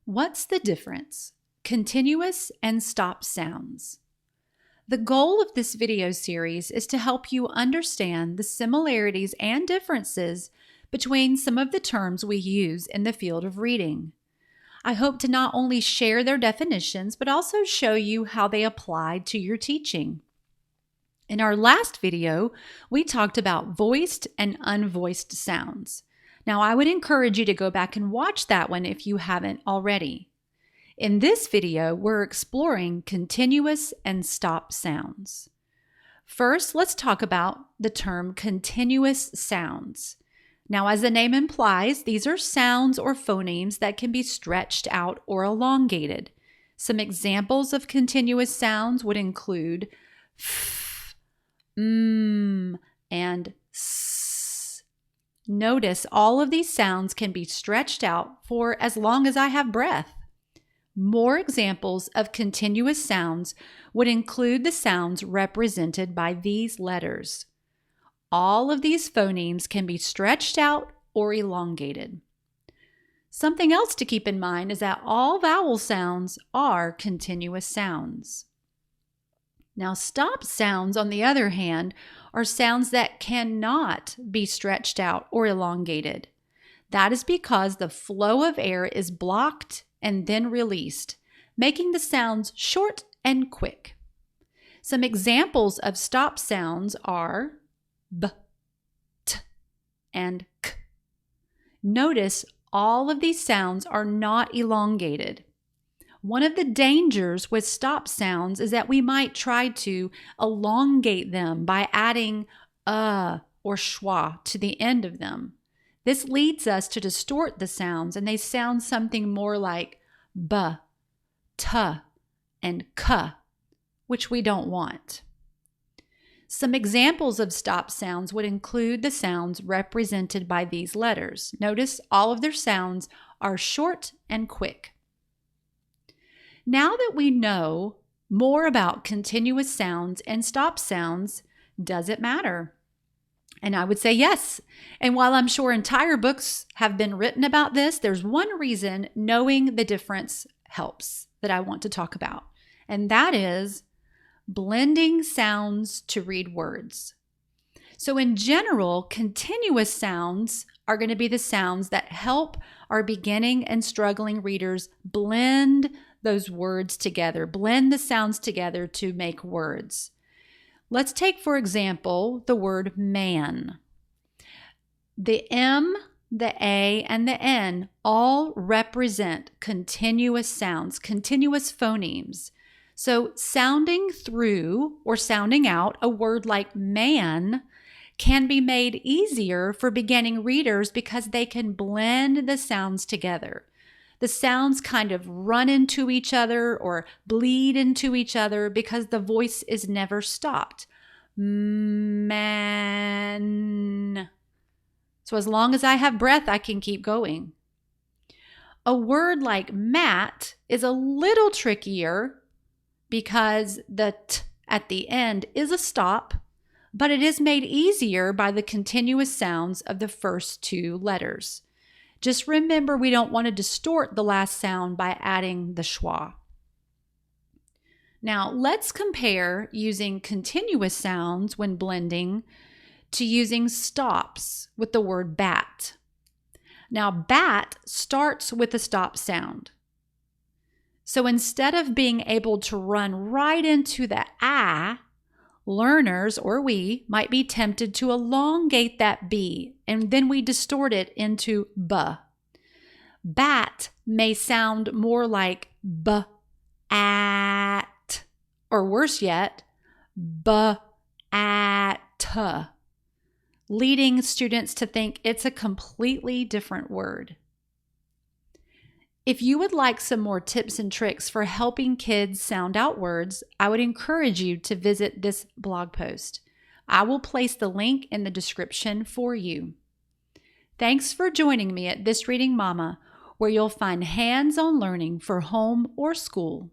What's the difference? Continuous and stop sounds. The goal of this video series is to help you understand the similarities and differences between some of the terms we use in the field of reading. I hope to not only share their definitions, but also show you how they apply to your teaching. In our last video, we talked about voiced and unvoiced sounds. Now, I would encourage you to go back and watch that one if you haven't already. In this video, we're exploring continuous and stop sounds. First, let's talk about the term continuous sounds. Now, as the name implies, these are sounds or phonemes that can be stretched out or elongated. Some examples of continuous sounds would include f, and s. Notice all of these sounds can be stretched out for as long as I have breath. More examples of continuous sounds would include the sounds represented by these letters. All of these phonemes can be stretched out or elongated. Something else to keep in mind is that all vowel sounds are continuous sounds. Now, stop sounds, on the other hand, are sounds that cannot be stretched out or elongated. That is because the flow of air is blocked and then released, making the sounds short and quick. Some examples of stop sounds are b, t, and k. Notice all of these sounds are not elongated. One of the dangers with stop sounds is that we might try to elongate them by adding or schwa to the end of them. This leads us to distort the sounds, and they sound something more like b, t, and k, which we don't want. Some examples of stop sounds would include the sounds represented by these letters. Notice all of their sounds are short and quick. Now that we know more about continuous sounds and stop sounds, does it matter? And I would say yes. And while I'm sure entire books have been written about this, there's one reason knowing the difference helps that I want to talk about. And that is blending sounds to read words. So in general, continuous sounds are going to be the sounds that help our beginning and struggling readers blend those words together, blend the sounds together to make words. Let's take, for example, the word man. The M, the A, and the N all represent continuous sounds, continuous phonemes. So sounding through or sounding out a word like man can be made easier for beginning readers because they can blend the sounds together. The sounds kind of run into each other or bleed into each other because the voice is never stopped. Man. So as long as I have breath, I can keep going. A word like mat is a little trickier because the t at the end is a stop, but it is made easier by the continuous sounds of the first two letters. Just remember, we don't want to distort the last sound by adding the schwa. Now, let's compare using continuous sounds when blending to using stops with the word bat. Now, bat starts with a stop sound. So instead of being able to run right into the ah, learners, or we, might be tempted to elongate that B, and then we distort it into B. Bat may sound more like B, at, or worse yet, B, at, leading students to think it's a completely different word. If you would like some more tips and tricks for helping kids sound out words, I would encourage you to visit this blog post. I will place the link in the description for you. Thanks for joining me at This Reading Mama, where you'll find hands-on learning for home or school.